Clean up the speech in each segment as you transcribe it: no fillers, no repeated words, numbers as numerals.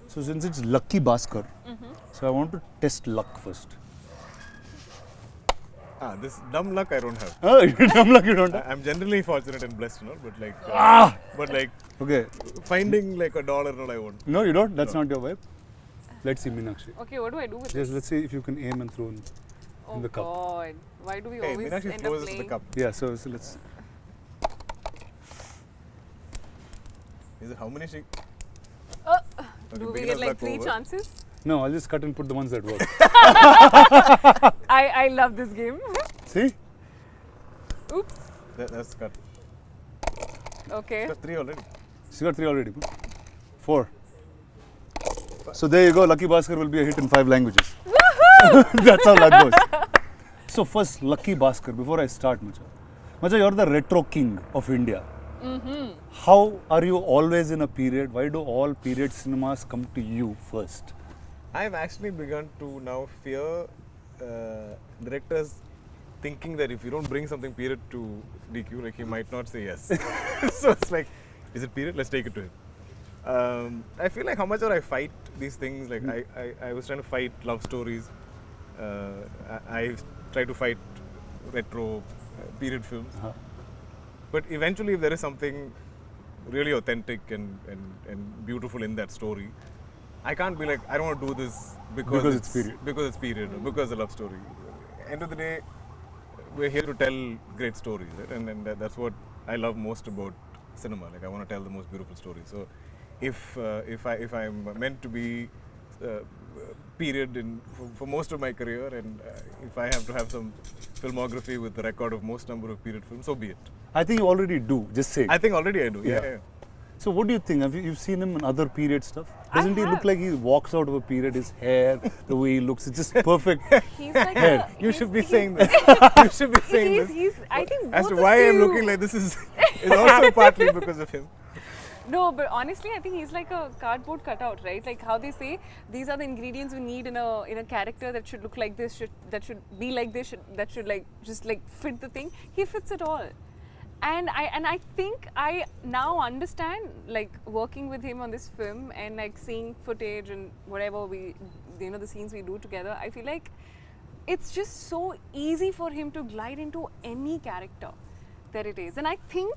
So since it's Lucky Baskhar, so I want to test luck first. This dumb luck I don't have. Oh, dumb luck you don't have? I'm generally fortunate and blessed, but like, Okay. finding like $1 all I want. No, you don't? That's not your vibe? Let's see Meenakshi. Okay, what do I do with Just this? let's see if you can aim and throw in the cup. Oh God, why do we Hey, always Meenakshi end up throws playing? the cup. Yeah, so let's... Is it how many she? Do we beginner's get like luck 3 over. chances? No, I'll just cut and put the ones that work. I love this game. See? Oops. That's cut. Okay. That's 3 already. She got 3 already. 4. So there you go, Lucky Baskhar will be a hit in 5 languages. That's how that goes. So first, Lucky Baskhar, before I start, Macha, you're the retro king of India. How are you always in a period? Why do all period cinemas come to you first? I've actually begun to now fear directors thinking that if you don't bring something period to DQ, like he might not say yes. So it's like, is it period? Let's take it to him. I feel like how much I fight these things. Like I was trying to fight love stories. I try to fight retro period films. But eventually, if there is something really authentic and beautiful in that story, I can't be like, I don't want to do this because it's period. Because it's period, or because it's a love story. End of the day, we're here to tell great stories, right? And that's what I love most about cinema. Like I want to tell the most beautiful stories. So, if I'm meant to be period for most of my career, and if I have to have some filmography with the record of most number of period films, so be it. I think you already do, just say it. I think already I do. Yeah. So what do you think? Have you've seen him in other period stuff? Doesn't he have. look like he walks out of a period? His hair, the way he looks, it's just perfect. He's like Hair. You should be saying this. You should be saying this. He's, I think As both to of why I'm you- looking like this is also partly because of him. No, but honestly, I think he's like a cardboard cutout, right? Like how they say, these are the ingredients we need in a character that should look like this, that should be like this, that should like just like fit the thing. He fits it all. And I think I now understand, like working with him on this film and like seeing footage and whatever the scenes we do together, I feel like it's just so easy for him to glide into any character that it is. And I think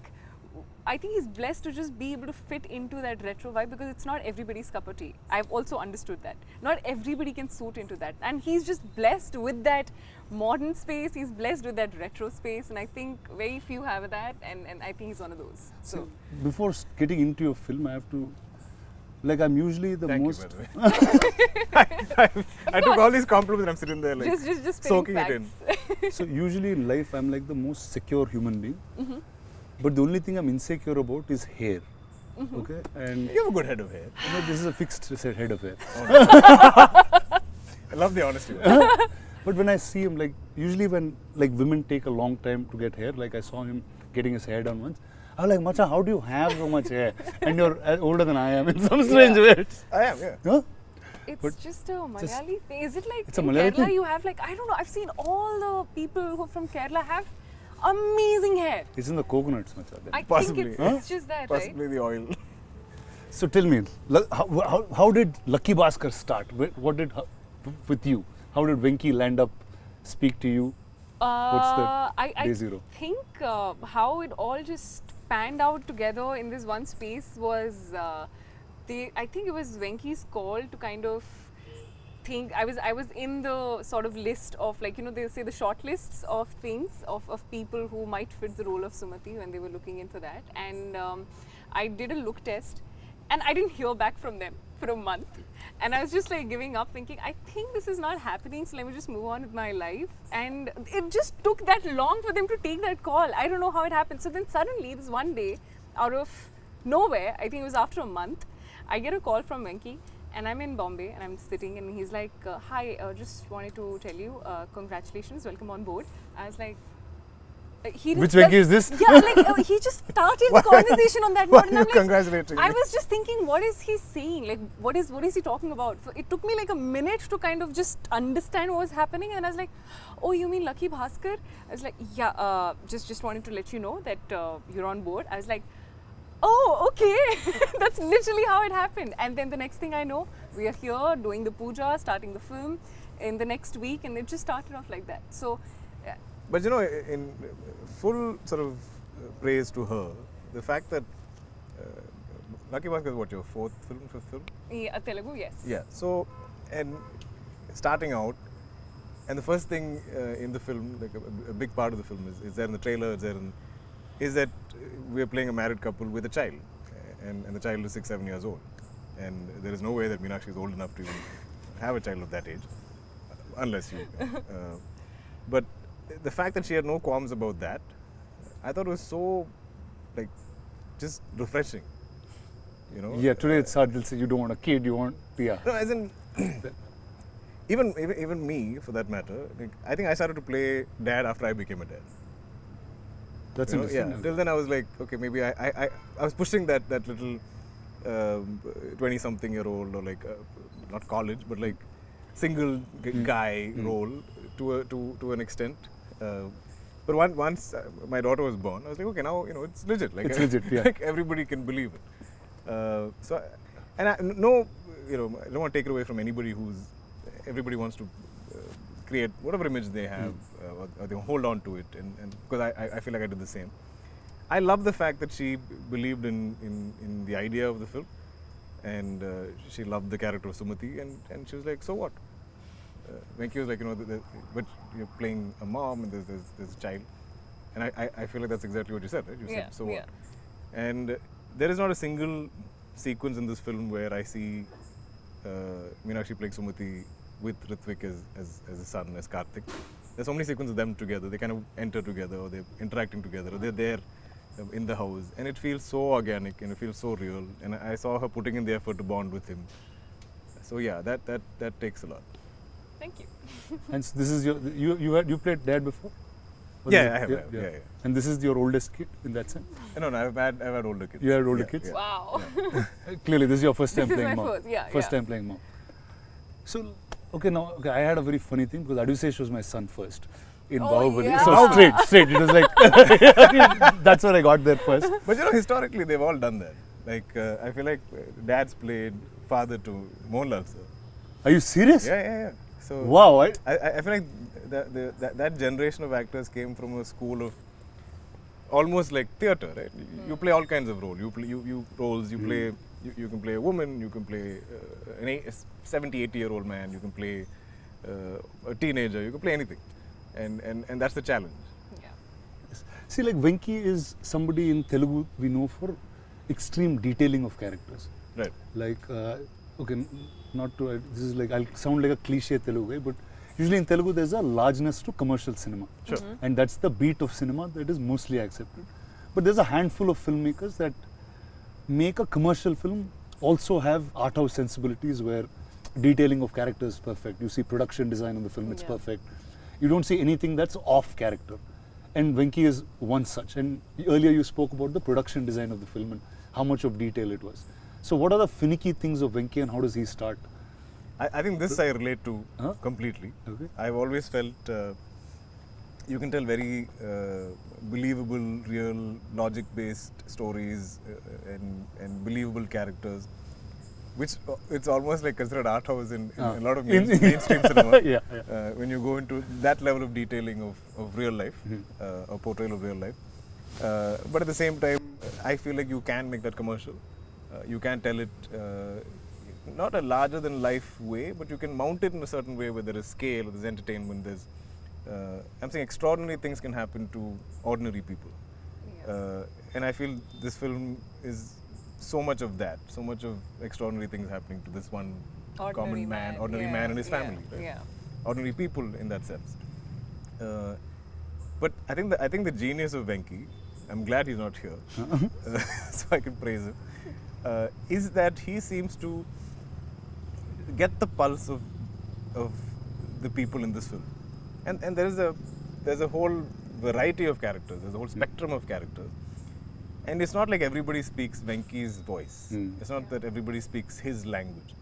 he's blessed to just be able to fit into that retro vibe, because it's not everybody's cup of tea. I've also understood that. Not everybody can suit into that. And he's just blessed with that modern space, he's blessed with that retro space, and I think very few have that, and I think he's one of those. So Before getting into your film, I have to, like, I'm usually the Thank most... you, by the way. I took all these compliments and I'm sitting there like just soaking spitting it facts. in. So usually in life, I'm like the most secure human being. But the only thing I'm insecure about is hair. Okay? And You have a good head of hair. this is a fixed head of hair. I love the honesty. But when I see him, like, usually when like women take a long time to get hair, like I saw him getting his hair done once, I was like, Macha, how do you have so much hair? And you're older than I am in some strange way. I am, yeah. Huh? It's just a Malayali thing. Is it like It's a in Malayali Kerala thing? you have like, I don't know, I've seen all the people who from Kerala have amazing hair. It's in the coconuts, Macha. I Possibly. think it's just that, right? Possibly the oil. So tell me, how did Lucky Baskhar start? What did with you? How did Venki land up, speak to you? What's the day zero? I think how it all just panned out together in this one space was, I think it was Venki's call to kind of think. I was in the sort of list of, like, they say the short lists of things of people who might fit the role of Sumati when they were looking in for that, and I did a look test. And I didn't hear back from them for a month. And I was just like giving up, thinking, I think this is not happening, so let me just move on with my life. And it just took that long for them to take that call. I don't know how it happened. So then suddenly, this one day, out of nowhere, I think it was after a month, I get a call from Venki. And I'm in Bombay, and I'm sitting, and he's like, hi, just wanted to tell you, congratulations, welcome on board. I was like, Which Venki is this? Yeah, like he just started the conversation on that Why note, and are I'm you like, congratulating I me? was just thinking, what is he saying? Like, what is he talking about? So it took me like a minute to kind of just understand what was happening, and I was like, oh, you mean Lucky Baskhar? I was like, yeah, just wanted to let you know that you're on board. I was like, Oh, okay. That's literally how it happened. And then the next thing I know, we are here doing the puja, starting the film in the next week, and it just started off like that. So, yeah. But you know, in full sort of praise to her, the fact that Lucky Baskhar is what, your fifth film? Yeah, Telugu, yes. Yeah. So, and starting out, and the first thing in the film, like a big part of the film is there in the trailer, is that we are playing a married couple with a child, and the child is 6-7 years old, and there is no way that Meenakshi is old enough to even have a child of that age, unless you. But the fact that she had no qualms about that, I thought was so, like, just refreshing. You know. Yeah, today it's hard. They'll say you don't want a kid, you want No, as in. Even me, for that matter, like, I think I started to play dad after I became a dad. That's You know, interesting. yeah. Till then, I was like, okay, maybe I was pushing that little 20-something-year-old, or like not college, but like single guy role to an extent. But once my daughter was born, I was like, okay, now it's legit. Like, It's legit, yeah. Like everybody can believe it. So, and I don't want to take it away from anybody everybody wants to create whatever image they have, or they hold on to it, and because I feel like I did the same. I love the fact that she believed in the idea of the film, and she loved the character of Sumati, and she was like, so what? Venki was like, but you're playing a mom and there's a child, and I feel like that's exactly what you said, right? You said, so what? And there is not a single sequence in this film where I see Meenakshi playing Sumati with Ritwik as a son, as Karthik. There's so many sequences of them together. They kind of enter together, or they're interacting together, or they're there in the house, and it feels so organic and it feels so real. And I saw her putting in the effort to bond with him. So yeah, that takes a lot. Thank you. And so this is you played dad before? Or Yeah, this- I have. Yeah. And this is your oldest kid in that sense? No, I've had older kids. You had older Yeah, kids? yeah. Wow. Clearly, this is your first time This is playing my mom. first, yeah, First yeah. time playing mom. So, I had a very funny thing because Aduseish was my son first in Oh, Bahubali. yeah. So straight. It was like, that's what I got there first. But historically, they've all done that. Like, I feel like dad's played father to Mohanlal sir. Are you serious? Yeah. So Wow. I feel like that generation of actors came from a school of almost like theatre, right? You play all kinds of roles. You play you can play a woman, you can play a 70, 80-year-old man, you can play a teenager, you can play anything, and that's the challenge. Yeah. See, like Venki is somebody in Telugu we know for extreme detailing of characters. Right. Like, this is like, I'll sound like a cliche Telugu guy, but usually in Telugu there's a largeness to commercial cinema. Sure. And that's the beat of cinema that is mostly accepted. But there's a handful of filmmakers that make a commercial film also have art house sensibilities where detailing of characters is perfect. You see production design on the film, it's Yeah. perfect. You don't see anything that's off character. And Venki is one such. And earlier you spoke about the production design of the film and how much of detail it was. So what are the finicky things of Venki and how does he start? I think this I relate to Huh? completely. Okay. I've always felt you can tell very believable, real, logic-based stories and believable characters, which it's almost like considered art house in a lot of mainstream cinema. Yeah. When you go into that level of detailing of real life, or portrayal of real life. But at the same time, I feel like you can make that commercial. You can tell it not a larger than life way, but you can mount it in a certain way where there is scale, there's entertainment, there's I'm saying extraordinary things can happen to ordinary people. Yeah. And I feel this film is so much of that, so much of extraordinary things happening to this one common man, ordinary yeah, man and his yeah, family, right? Yeah. Ordinary people in that sense. But I think the genius of Venki, I'm glad he's not here, so I can praise him, is that he seems to get the pulse of the people in this film, and there's a whole variety of characters, there's a whole spectrum of characters, and it's not like everybody speaks Venki's voice. It's not that everybody speaks his language.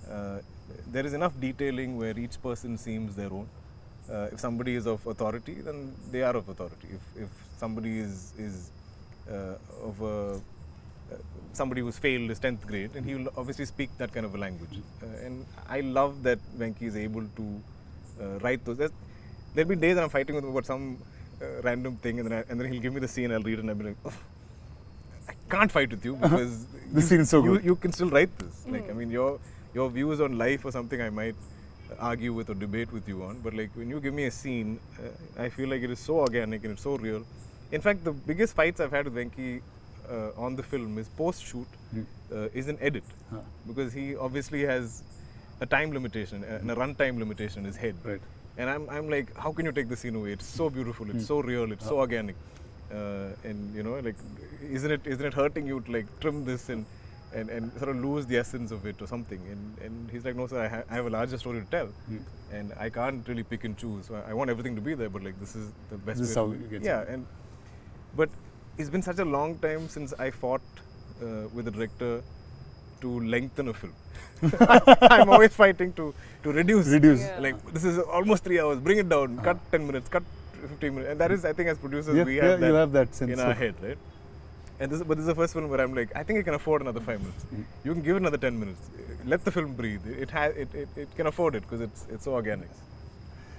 There is enough detailing where each person seems their own. If somebody is of authority, then they are of authority. If somebody is of a somebody who's failed his 10th grade, and he will obviously speak that kind of a language. And I love that Venki is able to write those. There'll be days that I'm fighting with him about some random thing, and then he'll give me the scene, I'll read it, and I'll be like, oh, I can't fight with you because This scene is so good. you can still write this. Like, I mean, your views on life or something I might argue with or debate with you on, but like when you give me a scene, I feel like it is so organic and it's so real. In fact, the biggest fights I've had with Venki on the film is post-shoot is an edit, because he obviously has a time limitation and a runtime limitation in his head. Right. And I'm like, how can you take the scene away? It's so beautiful, it's so real, it's so organic, and you know, like, isn't it hurting you to like trim this and sort of lose the essence of it or something? And he's like, no sir, I have a larger story to tell, and I can't really pick and choose. So I want everything to be there, but like this is the best. This is way how to you get yeah, but it's been such a long time since I fought with the director to lengthen a film. I'm always fighting to reduce. Reduce. Like, this is almost 3 hours, bring it down, cut 10 minutes, cut 15 minutes. And that is, I think as producers, we have that, you have that sense in our head, right? And but this is the first film where I'm like, I think I can afford another 5 minutes. You can give it another 10 minutes. Let the film breathe. It can afford it because it's so organic.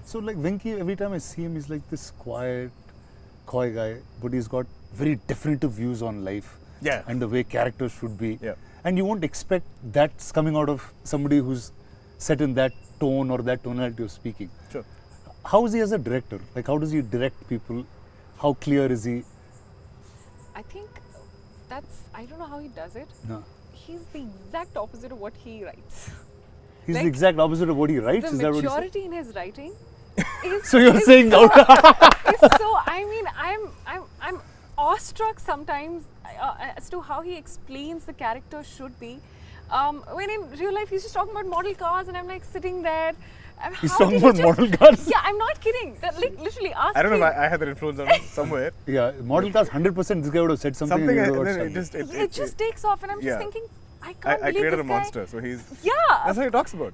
So like Venki, every time I see him, he's like this quiet, coy guy, but he's got very definitive views on life. Yeah. And the way characters should be. Yeah. And you won't expect that's coming out of somebody who's set in that tone or that tonality of speaking. Sure. How is he as a director? Like, how does he direct people? How clear is he? I think I don't know how he does it. No. He's the exact opposite of what he writes. He's Like, the exact opposite of what he writes. The Is that what he said? maturity in his writing is So you're is saying so, out. is so, I mean, I'm awestruck sometimes as to how he explains the character should be. When in real life he's just talking about model cars, and I'm like sitting there. He's how talking did he about just- model cars. Yeah, I'm not kidding. Like literally, ask I don't know him. if I had that influence on him somewhere. Yeah, model cars, 100% this guy would have said something. Something, and he and would have then got stunned. It just takes off, and I'm Yeah. just thinking, I can't I believe created this a guy. monster, so he's. Yeah, That's what he talks about.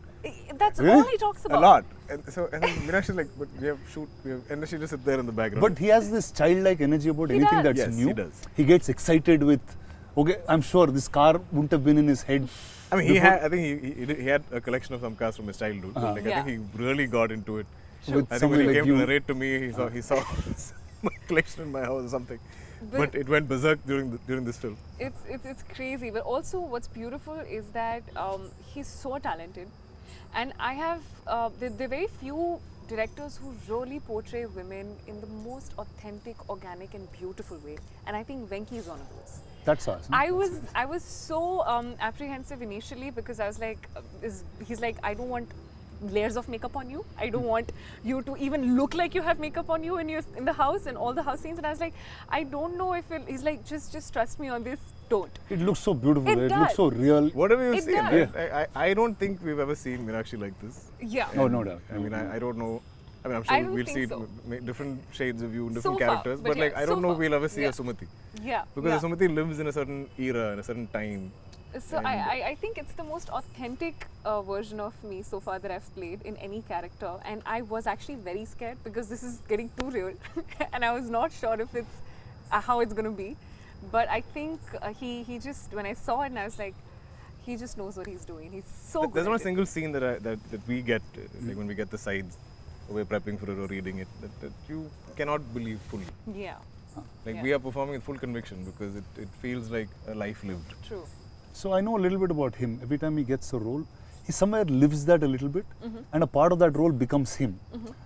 that's Really? all he talks about. A lot. And then Meenakshi is like, but we have and then she just sit there in the background. But he has this childlike energy about He anything does. that's Yes, new. he does. He gets excited with, okay, I'm sure this car wouldn't have been in his head. I mean, I think he had a collection of some cars from his childhood. But like, Yeah. I think he really got into it. With I think when somebody he like came you. to narrate to me, he saw my collection in my house or something. But- But it went berserk during this film. It's crazy, but also what's beautiful is that he's so talented, and I have there are very few directors who really portray women in the most authentic, organic, and beautiful way, and I think Venki is one of those. That's awesome. I was so apprehensive initially because I was like, he's like, I don't want layers of makeup on you. I don't want you to even look like you have makeup on you when you're in the house and all the house scenes. And I was like, I don't know if he's like, just trust me on this. Don't. It looks so beautiful. It It does. looks so real. Whatever you've It seen, does. right? I don't think we've ever seen Meenakshi like this. Yeah. Oh, no doubt. I mean, I don't know. I mean, I'm I sure don't we'll think see so. different shades of you, So different far, characters. but But like, yeah, I don't so know far. if we'll ever see Yeah. a Sumati. Yeah. Because yeah. a Sumati lives in a certain era, in a certain time. So I think it's the most authentic version of me so far that I've played in any character, and I was actually very scared because this is getting too real, and I was not sure if it's how it's going to be. But I think he just, when I saw it, and I was like, he just knows what he's doing. He's so good. There's not a at it. single scene that we get, like when we get the sides, or we're prepping for it or reading it, that you cannot believe fully. Yeah. Like Yeah. we are performing with full conviction because it feels like a life lived. True. So I know a little bit about him. Every time he gets a role, he somewhere lives that a little bit, and a part of that role becomes him.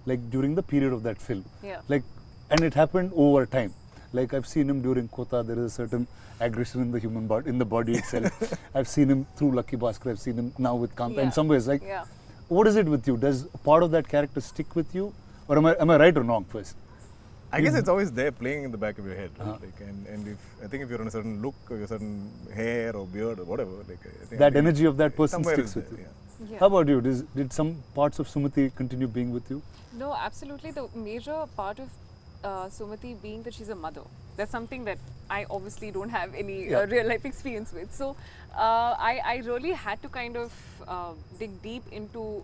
Like during the period of that film. Yeah. Like, and it happened over time. Like I've seen him during Kota. There is a certain aggression in the human body, in the body itself. I've seen him through Lucky Baskhar. I've seen him now with Kanta. Yeah. In some ways, like, Yeah. what is it with you? Does part of that character stick with you, or am I right or wrong first? I guess it's always there playing in the back of your head. Right? Like, and if I think if you're on a certain look or a certain hair or beard or whatever, like I think That energy of that person somewhere sticks is with there, you. yeah. Yeah. How about you? Did some parts of Sumati continue being with you? No, absolutely. The major part of Sumati being that she's a mother. That's something that I obviously don't have any Yeah. real life experience with. So I really had to kind of dig deep into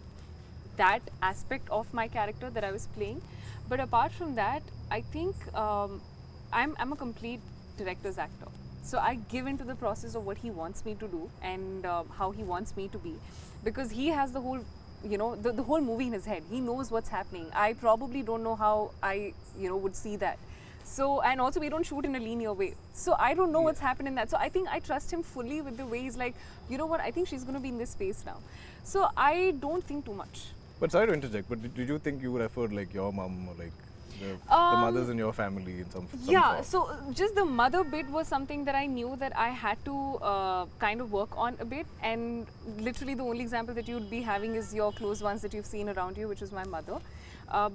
that aspect of my character that I was playing. But apart from that, I think I'm a complete director's actor. So I give into the process of what he wants me to do and how he wants me to be, because he has the whole, you know, the whole movie in his head. He knows what's happening. I probably don't know how I, you know, would see that. So, and also we don't shoot in a linear way. So I don't know what's happened in that. So I think I trust him fully with the way he's like, you know what, I think she's going to be in this space now. So I don't think too much. But sorry to interject, but did you think you would refer like your mom or like the mothers in your family in some Yeah, form? so just the mother bit was something that I knew that I had to kind of work on a bit, and literally the only example that you'd be having is your close ones that you've seen around you, which is my mother.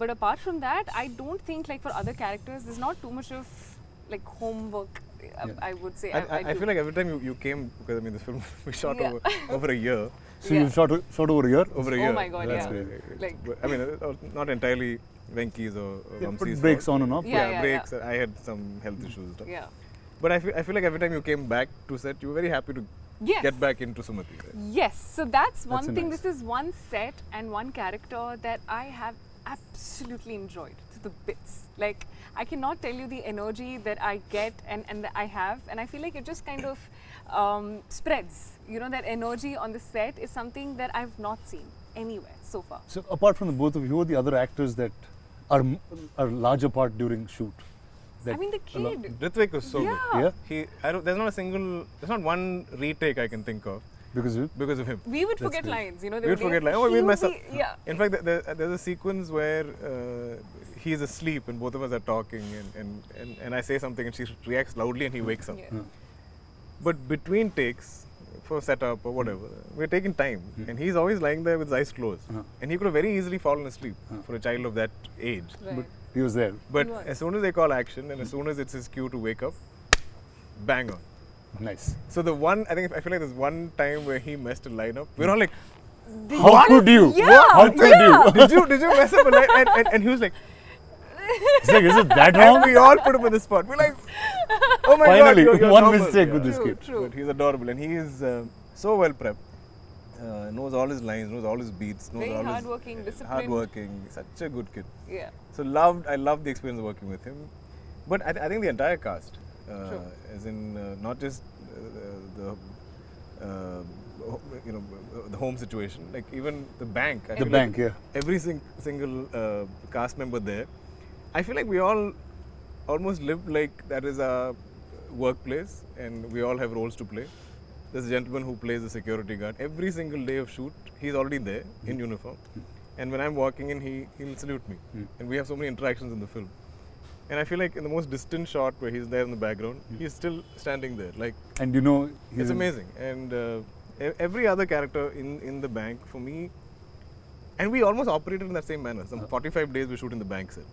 But apart from that, I don't think like for other characters, there's not too much of like homework, I would say. I feel like every time you came, because I mean this film we shot over a year. So you shot over a year? Over a year. Oh my god, That's yeah. great. Like, I mean, not entirely Venki's or Vamsi's breaks fault. on and off. Yeah. Breaks. I had some health issues and stuff. yeah. But I feel like every time you came back to set, you were very happy to Yes. get back into Sumati. Right? Yes, so that's one That's thing. nice. This is one set and one character that I have absolutely enjoyed to the bits. Like, I cannot tell you the energy that I get and that I have, and I feel like it just kind of spreads. You know, that energy on the set is something that I've not seen anywhere so far. So apart from the both of you, who are the other actors that are larger part during shoot? I mean, the kid. Ritvik was so Yeah. good. Yeah, There's not one retake I can think of because you. because of him. We would That's forget great. lines, you know. We would forget lines. Oh, we'll mess up. Yeah. In fact, there's a sequence where he's asleep and both of us are talking, and I say something and she reacts loudly and he wakes up. Yeah. But between takes, for setup or whatever, we're taking time, and he's always lying there with his eyes closed, and he could have very easily fallen asleep for a child of that age. Right. But he was there. But He was. as soon as they call action and as soon as it's his cue to wake up, bang on. Nice. So I feel like there's one time where he messed a line up. We're all like, How could you? Yeah, How could you? did you mess up a line? And he was like, It's like, is it that and wrong? we all put him on the spot. We're like, oh my Finally, god, you're one normal. mistake with this True, kid. true. But he's adorable and he is so well prepped. Knows all his lines, knows all his beats, knows Very all hardworking, his disciplined. hardworking. Such a good kid. Yeah. So I loved the experience of working with him. But I think the entire cast, True. as in not just the the home situation, like even the bank. I The feel bank, like yeah. every single cast member there. I feel like we all almost live like that is our workplace, and we all have roles to play. There's a gentleman who plays the security guard. Every single day of shoot, he's already there in uniform. And when I'm walking in, he'll salute me. And we have so many interactions in the film. And I feel like in the most distant shot where he's there in the background, he's still standing there. Like, And you know, he's it's amazing. And every other character in the bank, for me, and we almost operated in that same manner. Some 45 days we shoot in the bank set.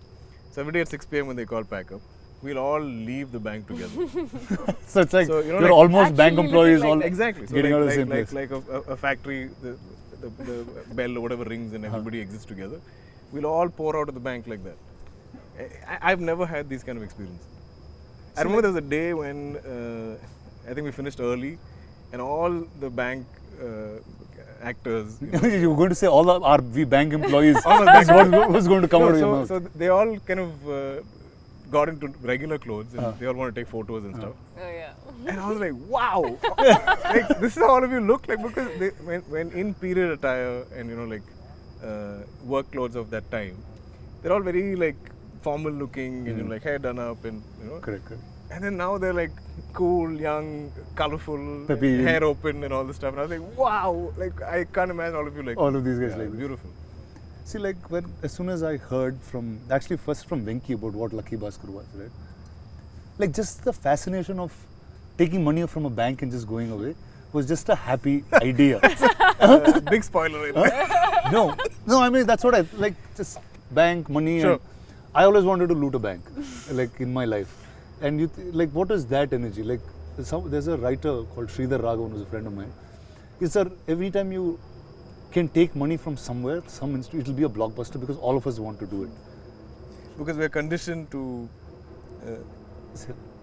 So every day at 6 p.m. when they call pack up, we'll all leave the bank together. So it's like So, you know, you're like almost bank actually employees living like all that. Exactly. So getting like, out of the same place. like a factory, the bell or whatever rings and everybody exists together. We'll all pour out of the bank like that. I've never had these kind of experience. I remember there was a day when I think we finished early, and all the bank actors. You were going to say all our we bank employees. All the bank That's what was going to come out of your mouth. so they all kind of got into regular clothes and they all want to take photos and stuff. Oh yeah. And I was like, wow, like this is how all of you look like, because when in period attire and work clothes of that time, they're all very like formal looking and like hair done up and Correct. and then now they're like cool, young, colorful, Peppy. hair open and all this stuff. And I was like, wow, like I can't imagine all of you like All of these guys yeah, like this. beautiful. See, like as soon as I heard first from Venki about what Lucky Baskhar was, right? Like just the fascination of taking money from a bank and just going away was just a happy idea. Big spoiler. No, I mean that's what I like. Just bank money. Sure. And I always wanted to loot a bank, like in my life. And like, what is that energy? Like, there's a writer called Sridhar Raghavan, who's a friend of mine. He said every time you can take money from somewhere, it'll be a blockbuster because all of us want to do it. Because we're conditioned to.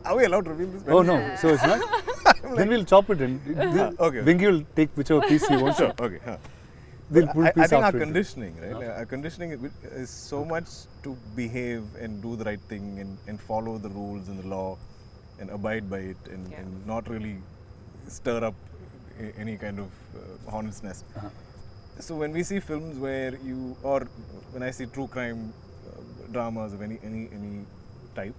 Are we allowed to reveal this? Oh no, so it's not. Then we'll chop it in. Okay. Venki will take whichever piece he wants. Sure. Okay. They'll put I piece think our after it. conditioning, right? Like, our conditioning is so much to behave and do the right thing and follow the rules and the law, and abide by it and not really stir up any kind of hornet's nest. So when we see films where or when I see true crime dramas of any type,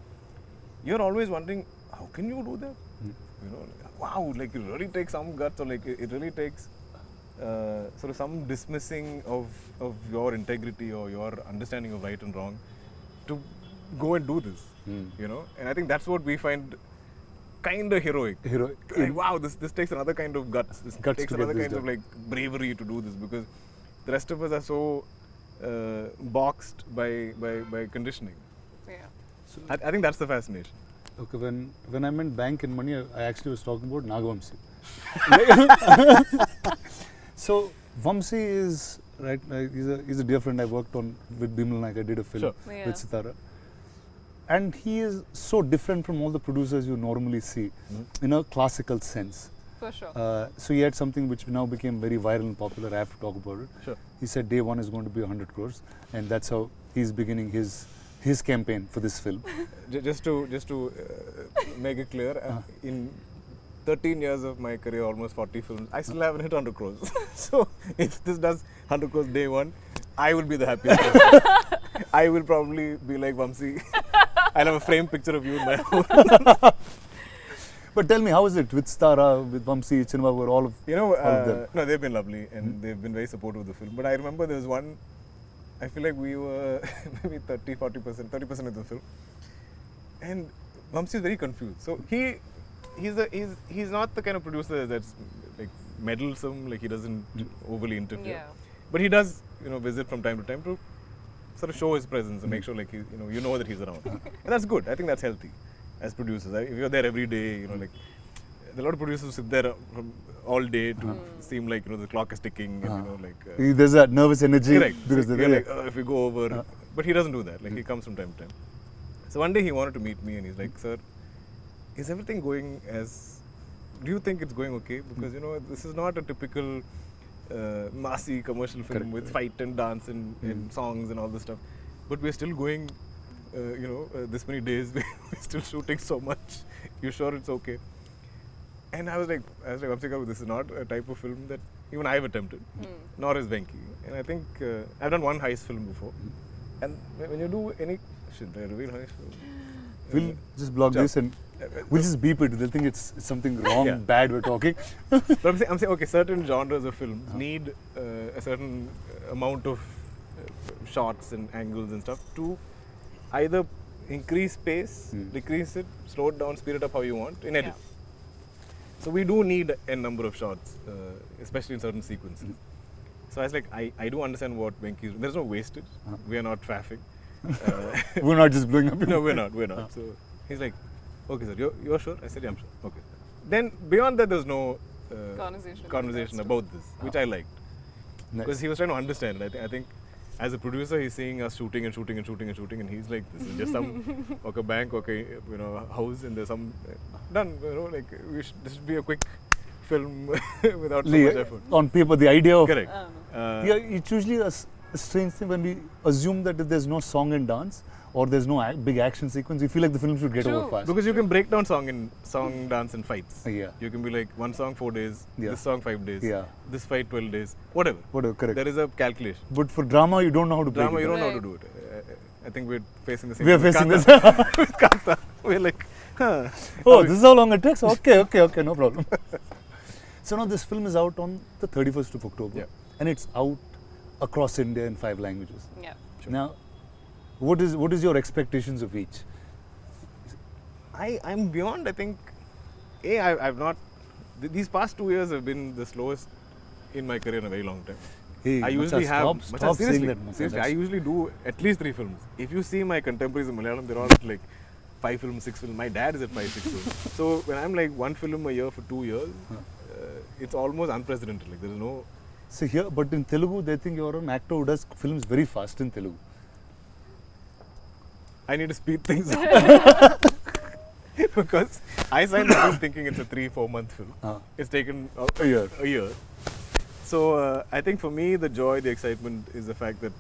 you're always wondering, how can you do that? You know, wow, like it really takes some guts, or like it really takes sort of some dismissing of your integrity or your understanding of right and wrong to go and do this. You know, and I think that's what we find kind of heroic. Like, wow, this takes another kind of guts. This takes another kind of like bravery to do this, because the rest of us are so boxed by conditioning. Yeah. So I think that's the fascination. Okay, when I meant bank and money, I actually was talking about Naga-Vamsi. So Vamsi is right. He's a dear friend I worked on with Bimal Naik. I did a film with Sitara, and he is so different from all the producers you normally see in a classical sense. For sure. So he had something which now became very viral and popular. I have to talk about it. Sure. He said day one is going to be 100 crores, and that's how he's beginning his campaign for this film. Just to make it clear, in 13 years of my career, almost 40 films, I still haven't hit 100 crores. So if this does 100 crores day one, I will be the happiest person. I will probably be like Vamsi. I'll have a framed picture of you in my home. But tell me, how is it with Stara, with Vamsi, Chinmabur, all of them? No, they've been lovely and they've been very supportive of the film. But I remember there was one, I feel like we were maybe 30% of the film. And Vamsi is very confused. So he's not the kind of producer that's like meddlesome, like he doesn't overly interfere. Yeah. But he does, visit from time to time to sort of show his presence and make sure like you know that he's around. And that's good. I think that's healthy as producers. If you're there every day, like a lot of producers who sit there from all day to seem like the clock is ticking and there's that nervous energy. Correct. Because So you're like, if we go over, but he doesn't do that. Like he comes from time to time. So one day he wanted to meet me and he's like, "Sir, is everything going as? Do you think it's going okay? Because this is not a typical massy commercial film with fight and dance and songs and all this stuff. But we're still going, this many days. We're still shooting so much. You sure it's okay?" And I was like, Vamsika, this is not a type of film that even I've attempted, nor is Venki. And I think I've done one heist film before. And when you do any, should I reveal heist film? We'll just block this and we'll just beep it. They'll think it's something wrong, bad we're talking. But I'm saying, okay, certain genres of films need a certain amount of shots and angles and stuff to either increase pace, decrease it, slow it down, speed it up how you want in edit. Yeah. So we do need a number of shots, especially in certain sequences. So I was like, I do understand what Venki is. There's no wastage. We are not traffic. We're not just blowing up. No, we're not. So he's like, okay, sir, you're sure? I said, yeah, I'm sure. Okay. Then beyond that, there's no conversation about this, which I liked. Because he was trying to understand. I think as a producer, he's seeing us shooting, and he's like, this is just some bank, house, and there's some done. This should be a quick film without so much effort. On paper, the idea of correct. It's usually a strange thing when we assume that if there's no song and dance or there's no big action sequence, we feel like the film should get over fast. Because you can break down song, dance, and fights. Yeah. You can be like, one song 4 days, this song 5 days, this fight 12 days, whatever. Correct. There is a calculation. But for drama, you don't know how to drama, break it. You don't know how to do it. I think we're facing the same. We're facing this. With Kanta. We're like, oh, this is how long it takes? Okay, no problem. So now this film is out on the 31st of October. Yeah. And it's out across India in 5 languages. Yeah. Sure. Now, what is your expectations of each? I'm beyond, I think, I've not, these past 2 years have been the slowest in my career in a very long time. Hey, I usually have, stop saying that. Seriously, I usually do at least 3 films. If you see my contemporaries in Malayalam, they're all like 5 films, 6 films. My dad is at 5, 6 films. So when I'm like 1 film a year for 2 years, it's almost unprecedented. Like there is no. So here, but in Telugu, they think you're an actor who does films very fast in Telugu. I need to speed things up. Because I signed the film thinking it's a 3-4 month film. It's taken a year. So I think for me, the joy, the excitement is the fact that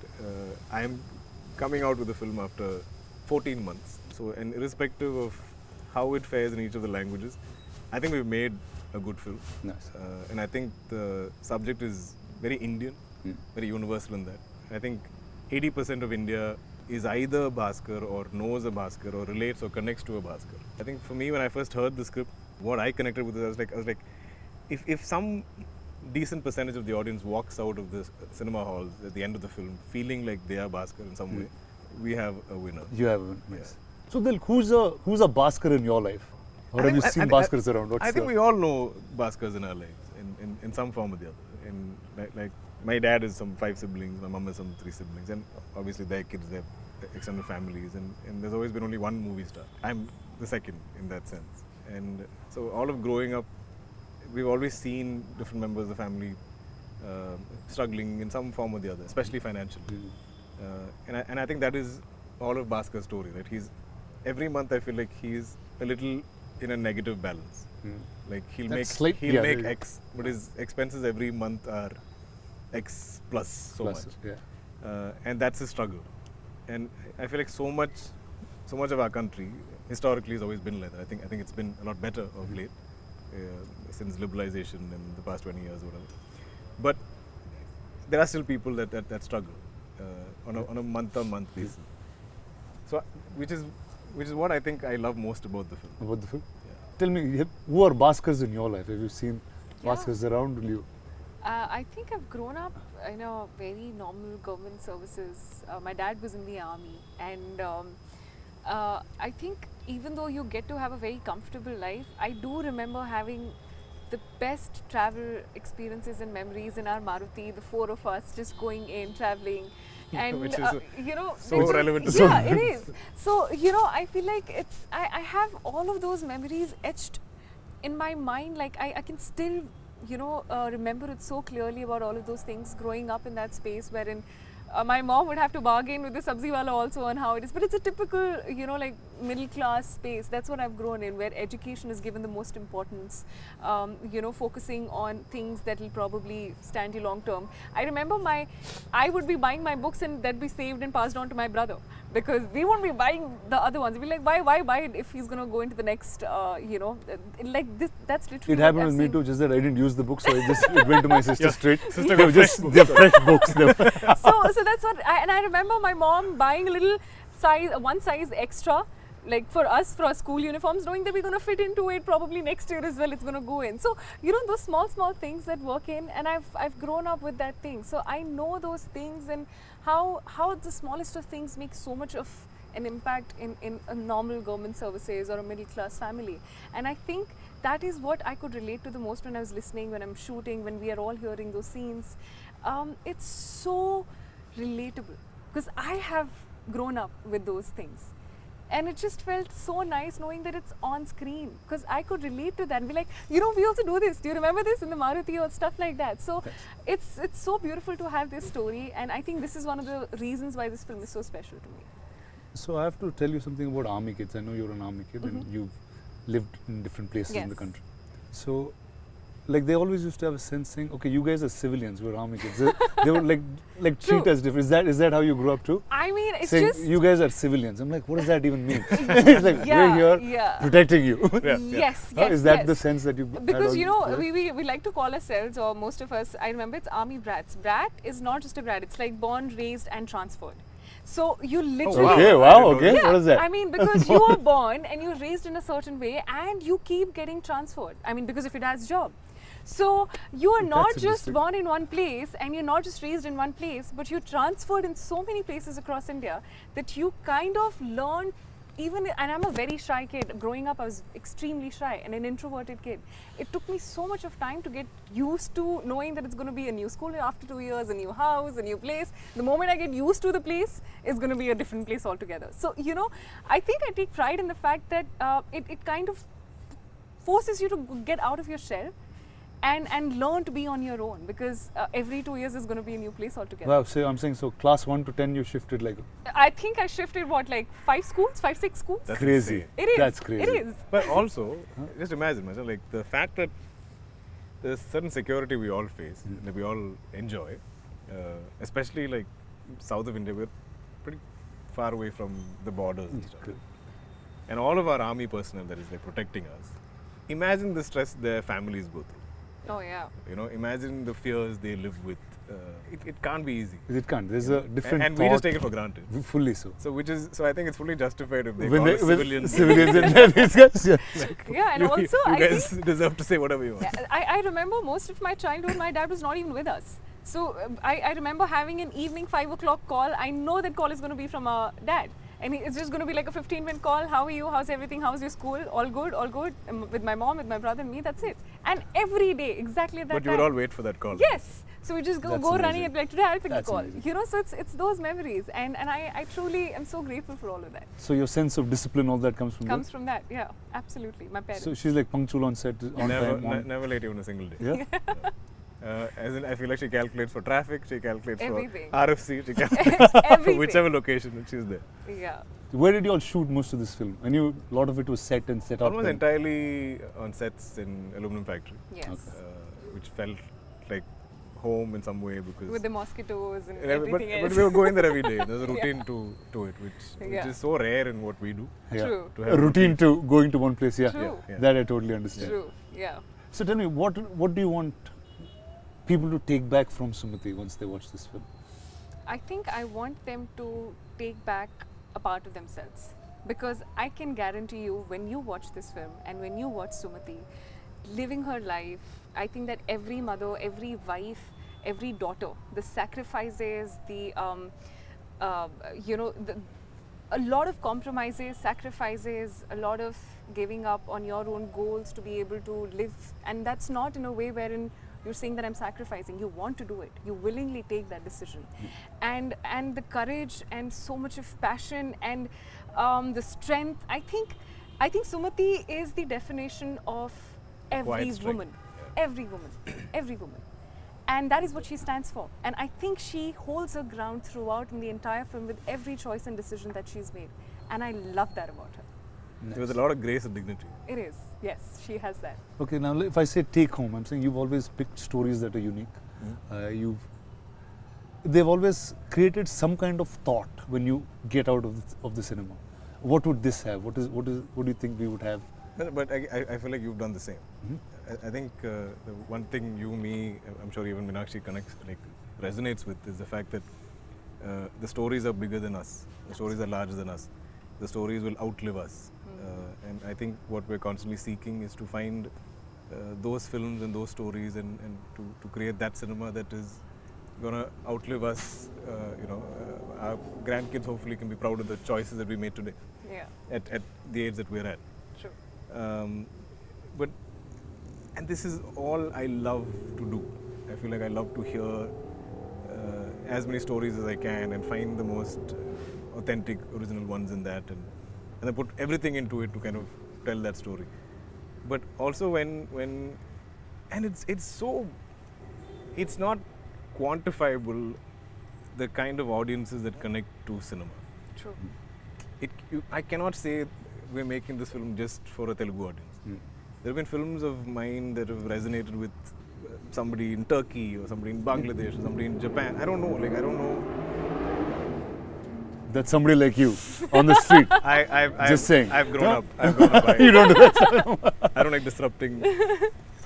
I'm coming out with a film after 14 months. So, and irrespective of how it fares in each of the languages. I think we've made a good film. Nice. And I think the subject is very Indian, very universal in that. I think 80% of India is either Baskhar or knows a Baskhar or relates or connects to a Baskhar. I think for me, when I first heard the script, what I connected with it, I was like, if some decent percentage of the audience walks out of the cinema halls at the end of the film feeling like they are Baskhar in some way, we have a winner. You have one. Nice. So then, who's a Baskhar in your life? Or have you seen Baskhars around? I think we all know Baskhars in our lives in some form or the other. And like my dad has some 5 siblings, my mom has some 3 siblings, and obviously their kids, their extended families, and there's always been only one movie star. I'm the second in that sense. And so all of growing up, we've always seen different members of the family struggling in some form or the other, especially financially. And I think that is all of Bhaskhar's story, right? Every month I feel like he's a little in a negative balance. Like he'll make X, but his expenses every month are X plus so much. Yeah. And that's his struggle. And I feel like so much of our country historically has always been like that. I think it's been a lot better of late since liberalization in the past 20 years or whatever. But there are still people that struggle on a month-on-month basis. So which is what I think I love most about the film. About the film? Yeah. Tell me, who are Baskhars in your life? Have you seen Baskhars around you? I think I've grown up in a very normal government services. My dad was in the army, and I think even though you get to have a very comfortable life, I do remember having the best travel experiences and memories in our Maruti, the 4 of us just going in, traveling. And Which is so because, relevant to yeah, it is. So I feel like I have all of those memories etched in my mind. Like I can still remember it so clearly about all of those things growing up in that space wherein my mom would have to bargain with the sabzi wala also on how it is, but it's a typical like middle class space. That's what I've grown in, where education is given the most importance, focusing on things that will probably stand you long term. I remember I would be buying my books and that'd be saved and passed on to my brother, because we won't be buying the other ones. We'd be like, why buy it if he's going to go into the next, like this. That's literally it happened with me too, just that I didn't use the book, so it went to my sister straight. Sister They're fresh books. So that's what I remember my mom buying a little one size extra, like for us, for our school uniforms, knowing that we're going to fit into it probably next year as well. It's going to go in. So those small things that work in, and I've grown up with that thing. So I know those things and how the smallest of things make so much of an impact in a normal government services or a middle class family. And I think that is what I could relate to the most when I was listening, when I'm shooting, when we are all hearing those scenes. It's so relatable because I have grown up with those things, and it just felt so nice knowing that it's on screen, because I could relate to that and be like, we also do this. Do you remember this in the Maruti or stuff like that? So it's so beautiful to have this story, and I think this is one of the reasons why this film is so special to me. So I have to tell you something about army kids. I know you're an army kid and you've lived in different places in the country. So like they always used to have a sense saying, okay, you guys are civilians, we're army kids. They would like treat us different. Is that how you grew up too? I mean, it's saying, just you guys are civilians. I'm like, what does that even mean? It's like, we're here protecting you. Yes. Is that the sense that you? Because we like to call ourselves, or most of us, I remember, it's army brats. Brat is not just a brat; it's like born, raised, and transferred. So you literally. Okay. Wow. Okay. Yeah, what is that? I mean, because you were born and you're raised in a certain way, and you keep getting transferred. I mean, because of your dad's job. So you are not just born in one place and you're not just raised in one place, but you're transferred in so many places across India that you kind of learn. And I'm a very shy kid. Growing up, I was extremely shy and an introverted kid. It took me so much of time to get used to knowing that it's going to be a new school after 2 years, a new house, a new place. The moment I get used to the place, it's going to be a different place altogether. So, I think I take pride in the fact that it kind of forces you to get out of your shell and learn to be on your own, because every 2 years is going to be a new place altogether. Wow, so I'm saying, so class 1 to 10 you shifted like... I think I shifted 5 schools, 5-6 schools? That's crazy. Insane. It is. That's crazy. It is. But also, just imagine, like the fact that there's certain security we all face, that we all enjoy, especially like south of India, we're pretty far away from the borders and stuff. and all of our army personnel that is like protecting us. Imagine the stress their families go through. Oh yeah. You know, imagine the fears they live with. It can't be easy. It can't. There's a different And thought. we just take it for granted. Fully so. So I think it's fully justified if they When call they, us with civilians. civilians and these guys, yeah. Yeah, and also you I guys think deserve to say whatever you want. I remember most of my childhood, my dad was not even with us. So I remember having an evening 5 o'clock call. I know that call is going to be from our dad. And it's just going to be like a 15-minute call. How are you? How's everything? How's your school? All good, all good. With my mom, with my brother and me, that's it. And every day, exactly at that But you time. would all wait for that call. Yes. So we just go That's running amazing. and be like, today I'll pick That's the call. amazing. You know, so it's those memories. And I truly am so grateful for all of that. So your sense of discipline, all that comes from Comes from that, yeah, absolutely. My there? parents. So she's like punctual on set, on time. Never late even a single day. Yeah? As in, I feel like she calculates for traffic, she calculates Everything. for RFC, she calculates for Everything. whichever location that she's there. Yeah. Where did you all shoot most of this film? I knew a lot of it was set and set up. Almost and- entirely on sets in aluminum factory, Yes. which felt like home in some way because With the mosquitoes and but everything else. we were going there every day. There's a routine Yeah. to it, which Yeah. is so rare in what we do. Yeah. True. To A have routine to going to one place, yeah. True. Yeah. That I totally understand. True. Yeah. So tell me, what do you want people to take back from Sumati once they watch this film? I think I want them to take back a part of themselves, because I can guarantee you, when you watch this film and when you watch Sumati living her life, I think that every mother, every wife, every daughter, the sacrifices, the a lot of compromises, sacrifices, a lot of giving up on your own goals to be able to live, and that's not in a way wherein you're saying that I'm sacrificing. You want to do it. You willingly take that decision, and the courage and so much of passion and the strength. I think Sumati is the definition of every Quiet strength. woman, every woman, every woman. And that is what she stands for. And I think she holds her ground throughout in the entire film with every choice and decision that she's made. And I love that about her. There was a lot of grace and dignity. It is. Yes, she has that. Okay, now if I say take home, I'm saying you've always picked stories that are unique. They've always created some kind of thought when you get out of the cinema. What would this have? What do you think we would have? But I feel like you've done the same. I think the one thing you, me, I'm sure even Meenakshi resonates with is the fact that the stories are bigger than us. The stories are larger than us. The stories will outlive us. And I think what we're constantly seeking is to find those films and those stories and to create that cinema that is going to outlive us. Our grandkids hopefully can be proud of the choices that we made today Yeah, at the age that we're at. true. And this is all I love to do. I feel like I love to hear as many stories as I can and find the most authentic, original ones in that, and I put everything into it to kind of tell that story. But also when it's not quantifiable, the kind of audiences that connect to cinema. True. I cannot say we're making this film just for a Telugu audience. There have been films of mine that have resonated with somebody in Turkey or somebody in Bangladesh or somebody in Japan. I don't know. That's somebody like you on the street. Just saying. I've grown up. You don't do that. I don't like disrupting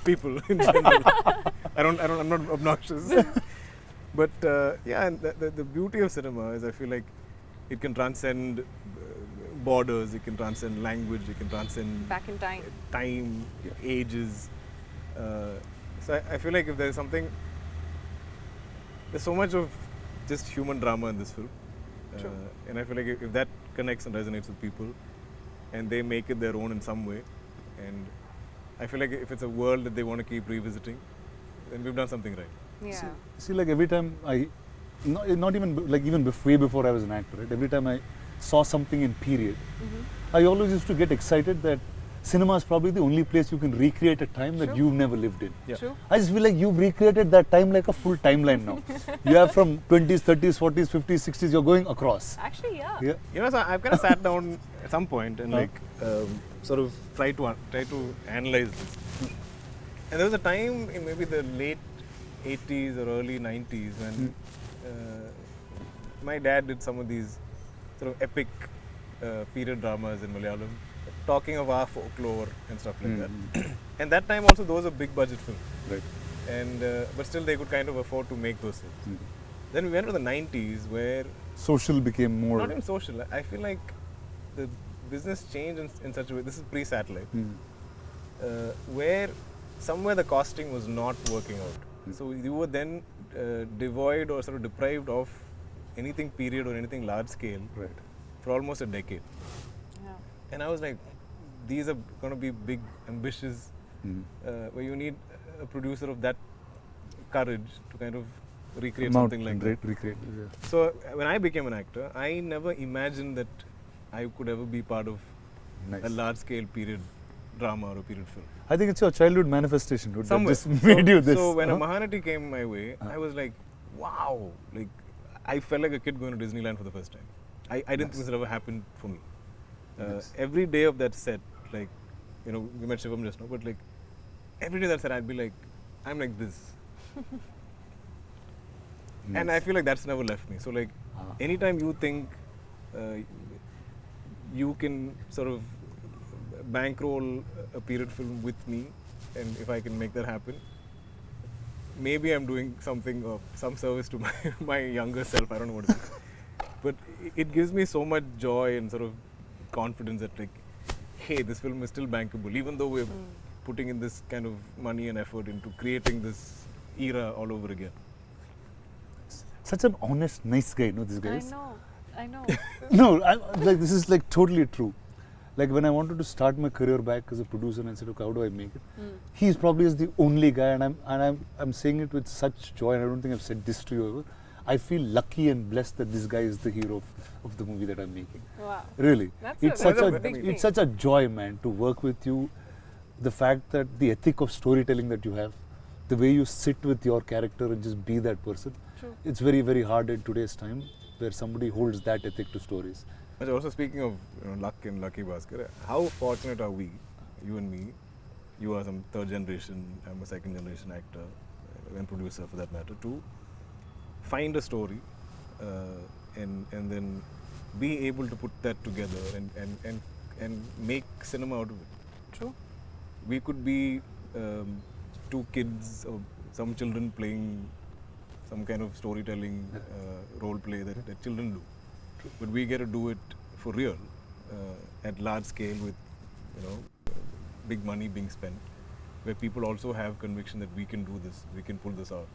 people in general. I'm not obnoxious. But and the beauty of cinema is I feel like it can transcend borders, it can transcend language, it can transcend Back in time. ages. So I feel like if there's something, there's so much of just human drama in this film. True. And I feel like if that connects and resonates with people and they make it their own in some way, and I feel like if it's a world that they want to keep revisiting, then we've done something right. Yeah. See, like every time not even like even way before I was an actor, right? Every time I saw something in period, I always used to get excited that cinema is probably the only place you can recreate a time that True. you've never lived in. Yeah. True. I just feel like you've recreated that time like a full timeline now. You have from 20s, 30s, 40s, 50s, 60s, you're going across. Actually, yeah. Yeah. So I've kind of sat down at some point and sort of try to analyze this. And there was a time in maybe the late 80s or early 90s when my dad did some of these sort of epic period dramas in Malayalam. talking of our folklore and stuff like that. And that time also those were big budget films. Right. And but still they could kind of afford to make those films. Then we went to the 90s where Social became more. not even social. I feel like the business changed in such a way. This is pre-satellite, where somewhere the costing was not working out. So you were then devoid or sort of deprived of anything period or anything large scale Right. for almost a decade. Yeah. And I was like, these are going to be big, ambitious, where you need a producer of that courage to kind of recreate something like that. Recreate. Yeah. So when I became an actor, I never imagined that I could ever be part of Nice. a large-scale period drama or a period film. I think it's your childhood manifestation, dude, that Somewhere. just made you this. So when a Mahanati came my way, I was like, wow! Like I felt like a kid going to Disneyland for the first time. I didn't think this had ever happened for me. Every day of that set, like, you know, we met Shivam just now, but like every day that set, I'd be like, I'm like this. And I feel like that's never left me. So like, anytime you think you can sort of bankroll a period film with me, and if I can make that happen, maybe I'm doing something of some service to my younger self. I don't know what it is, but it gives me so much joy and sort of confidence that like, hey, this film is still bankable, even though we're putting in this kind of money and effort into creating this era all over again. Such an honest, nice guy, no, this guy is. I know. No, like this is like totally true. Like when I wanted to start my career back as a producer and I said, okay, how do I make it? He's probably is the only guy, and I'm saying it with such joy, and I don't think I've said this to you ever. I feel lucky and blessed that this guy is the hero of the movie that I'm making. Wow. Really, That's a big thing. it's such a joy, man, to work with you. The fact that the ethic of storytelling that you have, the way you sit with your character and just be that person. True. It's very, very hard in today's time where somebody holds that ethic to stories. But also speaking of luck and Lucky Baskhar, how fortunate are we, you and me? You are some third generation, I'm a second generation actor and producer for that matter, to find a story and then be able to put that together and make cinema out of it. True. We could be two kids or some children playing some kind of storytelling role play that children do. But we get to do it for real at large scale with, you know, big money being spent, where people also have conviction that we can do this, we can pull this out.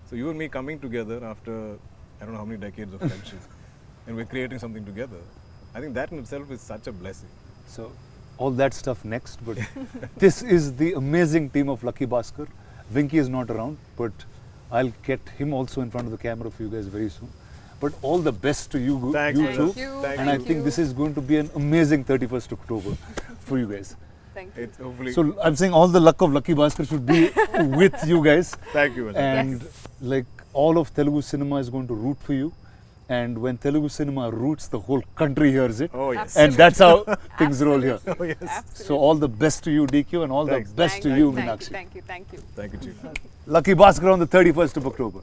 So you and me coming together after I don't know how many decades of friendship, and we're creating something together. I think that in itself is such a blessing. So all that stuff next, but this is the amazing team of Lucky Baskhar. Vinky is not around, but I'll get him also in front of the camera for you guys very soon. But all the best to you, Thank you you. too. Thank you. Thank And I you. think this is going to be an amazing 31st October for you guys. Thank you. It's hopefully. So I'm saying all the luck of Lucky Baskhar should be with you guys. Thank you. Ajay. And Yes. like all of Telugu cinema is going to root for you. And when Telugu cinema roots, the whole country hears it. Oh yes. And that's how things roll here. Oh yes. Absolutely. So all the best to you, DQ, and all Thanks. the best to Thank you, Thank Meenakshi. you. Thank you. Thank you, Chief. Lucky Baskhar on the 31st of October.